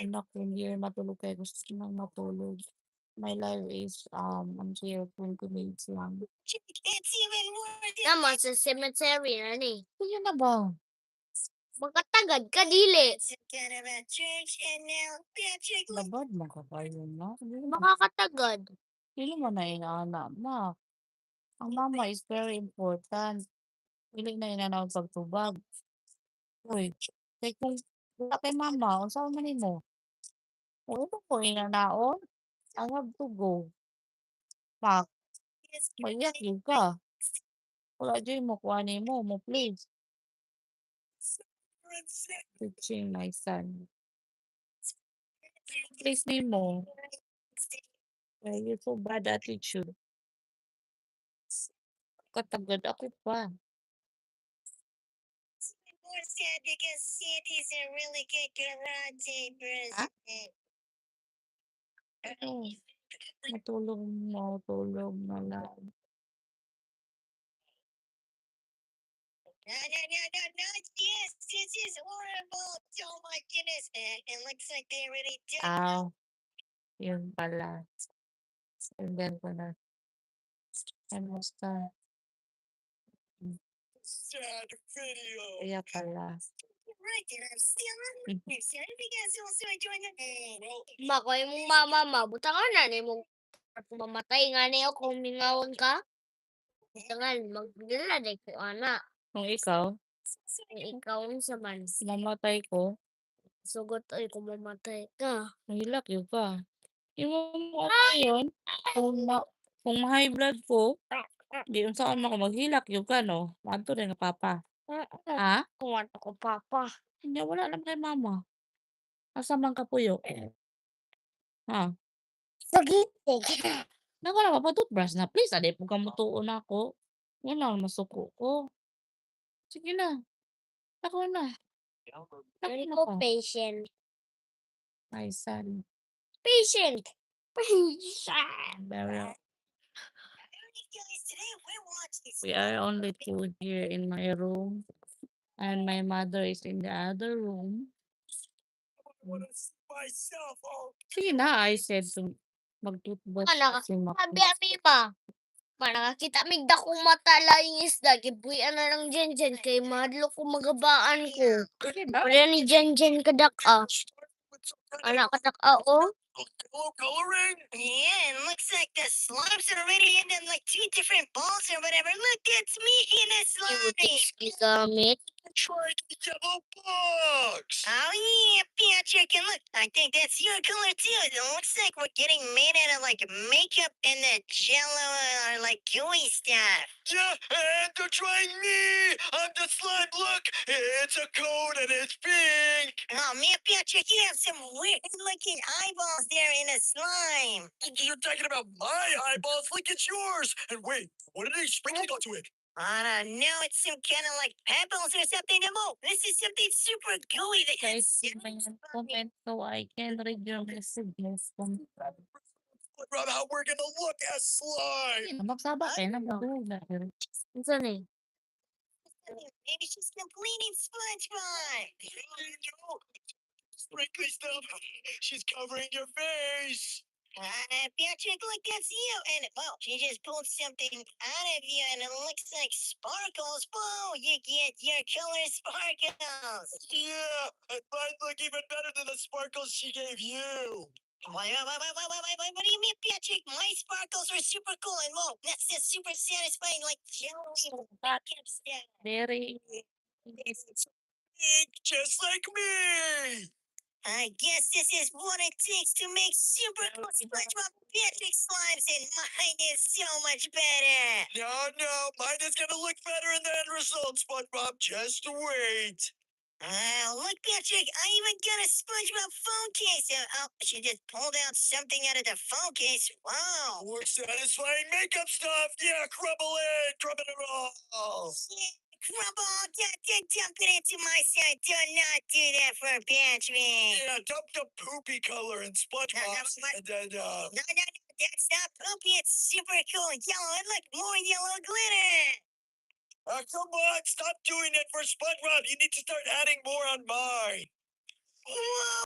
Anak, hindi rin matulog kaya gusto ko nang matulog. My life is, until 20 minutes lang. Naman sa cemetery na ni. Kaya na ba? Magkatagad ka dili. Labad man ka kayo na. Makakatagad. Dili mo na inaana, nak. Ang mama is very important. Dili na inanaw pagtubag. Uy, kay kung wala kay mama, unsaon man nimo? Ano ko inanaon? I have to go. Pak, maiyak yun ka. Wala dyan mo kuha nimo mo please. Teaching my son. Please nimo. Why you so bad attitude? Katagad ako pa. Ha? Ano? Matulog na lang. Ah, yun pala. Sundan ko na. Kamusta? Hmm, kaya pala. Bako imong mama butangan na nimo mamatay nga niyo kung mingawan ka. Butangan magdala day ko ana. Kung ikaw, Kung ikaw unsa man. namatay ko, Sugot ay kung mamatay ka. mahilak yun ka. Yung mo ano yun, kung, kung high blood ko, di unsaon man ko maghilak yun ka, no? Maadto rin nga papa. Ha? Kung ato ko papa. Hindi, wala lang kay mama. Asa man kapuyo? Ha? Sagitig. Nako na mapa-toothbrush na please, ade po ka mutuon ako. Wala masuko ko. Sige na, ako na. Ako Very na ko ka. patient. My son. Patient. Patient. Very. We are only two here in my room. And my mother is in the other room. Sige na, I said to mag-toothbrush Ana kasi sabi ami ba? Nakakita mig dakong mata laing isda gibuyan na lang Jenjen kay madlo ko magabaan ko. Sige na. Wala ni Jenjen kadak-a. Anak kadak-a oh. Coloring? Yeah, and looks like the slimes are already in like 2 different balls or whatever. Look, that's me in a slime. Gigamit. Try the yellow box. Oh yeah, Patrick, and look, I think that's your color too. It looks like we're getting made out of like makeup and the jello or like gooey stuff. Yeah, and they're trying me. I'm the slime. Look, it's a cone and it's pink. Oh man, Patrick, you have some weird looking eyeballs there in a slime. You're talking about my eyeballs. Look at yours. And wait, what did they sprinkle onto it? I don't know. It's some kind of like pebbles or something. No, this is something super gooey that Guys, comment so I can read your messages. Rob, how we're gonna look as slime. Magsaba kayo na matulog na. Unsa ni? Maybe she's completing SpongeBob. Sprinkly stuff. She's covering your face. Patrick, look, that's you. And well, she just pulled something out of you, and it looks like sparkles. Whoa, you get your color sparkles. Yeah, and mine look even better than the sparkles she gave you. What do you mean, Patrick? My sparkles are super cool, and whoa, that's just super satisfying, like jelly. Very. Pink, just like me. I guess this is what it takes to make super cool SpongeBob Patrick slimes, and mine is so much better. No, mine is gonna look better in the end result, SpongeBob. Just wait. Look, Patrick, I even got a SpongeBob phone case. She just pulled out something out of the phone case. Wow. More satisfying makeup stuff. Yeah, crumble it all. Yeah. Crumble, dump it into my side. Do not do that for Patrick. Yeah, dump the poopy color in SpongeBob. And then, No, that's not poopy. It's super cool. Yellow, and look, more yellow glitter. Come on, stop doing it for SpongeBob. You need to start adding more on mine. Whoa.